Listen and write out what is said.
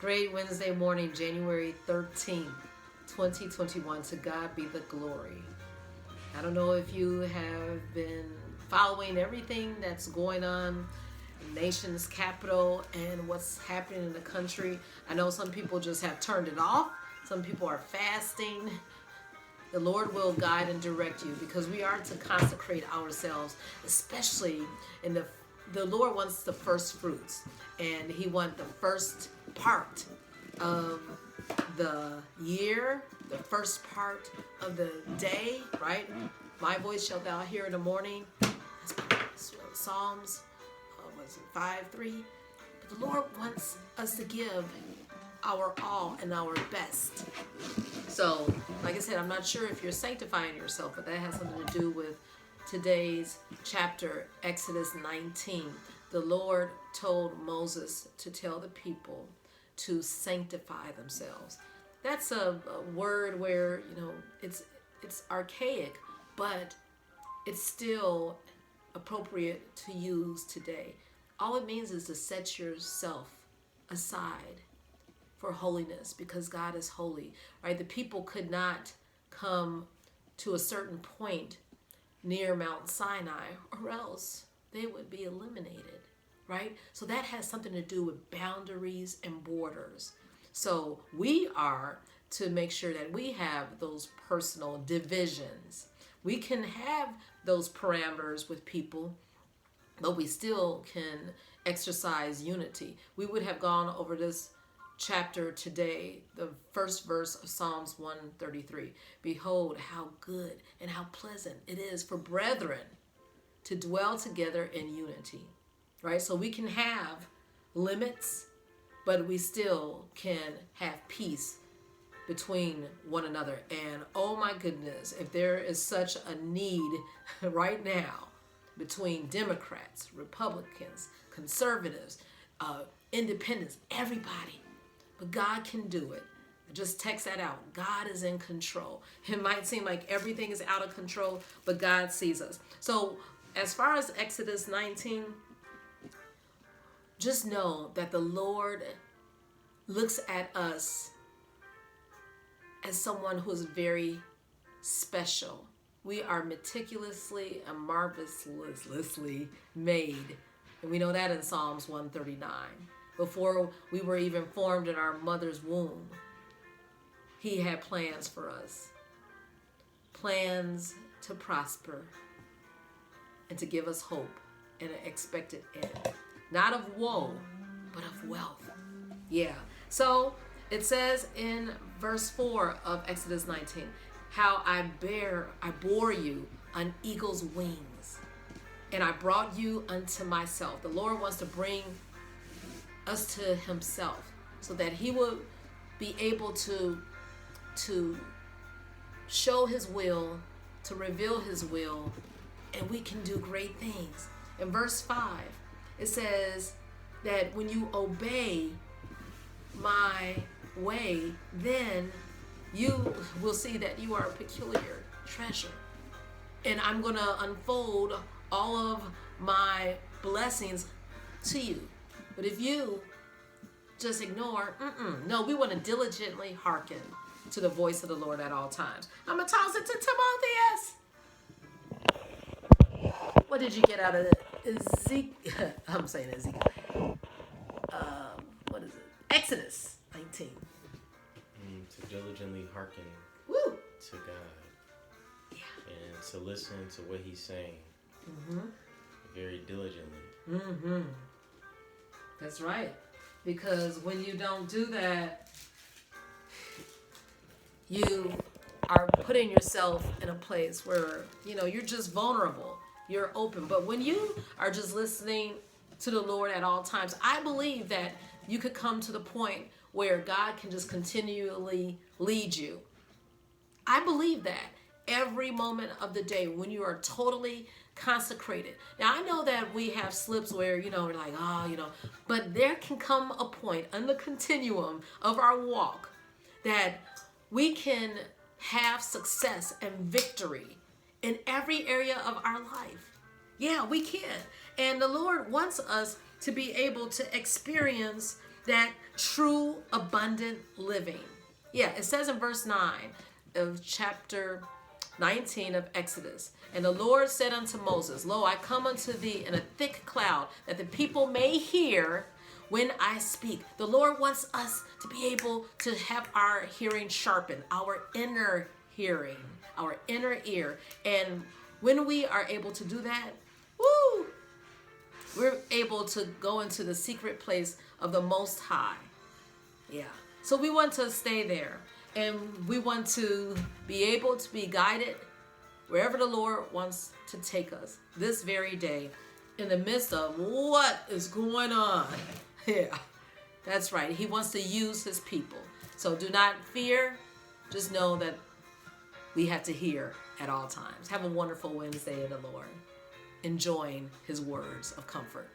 Great Wednesday morning, January 13th, 2021. To God be the glory. I don't know if you have been following everything that's going on in the nation's capital and what's happening in the country. I know some people just have turned it off. Some people are fasting. The Lord will guide and direct you because we are to consecrate ourselves, especially in the Lord wants the first fruits, and He wants the first part of the year, the first part of the day, right? My voice shalt thou hear in the morning. That's Psalms, 5:3. But the Lord wants us to give our all and our best. So, like I said, I'm not sure if you're sanctifying yourself, but that has something to do with today's chapter, Ex.19. The Lord told Moses to tell the people to sanctify themselves. That's a word where, it's archaic, but it's still appropriate to use today. All it means is to set yourself aside for holiness because God is holy, right? The people could not come to a certain point near Mount Sinai or else they would be eliminated, right? So that has something to do with boundaries and borders. So we are to make sure that we have those personal divisions. We can have those parameters with people, but we still can exercise unity. We would have gone over this chapter today, the first verse of Psalms 133. Behold, how good and how pleasant it is for brethren to dwell together in unity, right? So we can have limits, but we still can have peace between one another. And oh my goodness, if there is such a need right now between Democrats, Republicans, conservatives, independents, everybody, but God can do it. Just text that out. God is in control. It might seem like everything is out of control, but God sees us. So as far as Exodus 19, just know that the Lord looks at us as someone who is very special. We are meticulously and marvelously made. And we know that in Psalms 139. Before we were even formed in our mother's womb, He had plans for us. Plans to prosper and to give us hope and an expected end. Not of woe, but of wealth. Yeah. So it says in verse 4 of Exodus 19, how I bore you on eagle's wings, and I brought you unto myself. The Lord wants to bring us to Himself so that He will be able to show His will, to reveal His will, and we can do great things. In verse 5, it says that when you obey my way, then you will see that you are a peculiar treasure. And I'm going to unfold all of my blessings to you. But if you just ignore, no, we want to diligently hearken to the voice of the Lord at all times. I'm going to toss it to Timotheus. What did you get out of Ezekiel? I'm saying Ezekiel. What is it? Exodus 19. To diligently hearken to God. Yeah. And to listen to what He's saying. Very diligently. That's right. Because when you don't do that, you are putting yourself in a place where, you're just vulnerable. You're open. But when you are just listening to the Lord at all times, I believe that you could come to the point where God can just continually lead you. I believe that every moment of the day when you are totally consecrated. Now, I know that we have slips where, we're like, but there can come a point on the continuum of our walk that we can have success and victory in every area of our life. Yeah, we can. And the Lord wants us to be able to experience that true abundant living. Yeah, it says in verse 9 of chapter 19 of Exodus, and the Lord said unto Moses, Lo, I come unto thee in a thick cloud, that the people may hear when I speak. The Lord wants us to be able to have our hearing sharpened, our inner hearing, our inner ear. And when we are able to do that, woo, we're able to go into the secret place of the Most High. Yeah. So we want to stay there. And we want to be able to be guided wherever the Lord wants to take us this very day, in the midst of what is going on. Yeah, that's right. He wants to use his people. So do not fear. Just know that we have to hear at all times. Have a wonderful Wednesday in the Lord, enjoying his words of comfort.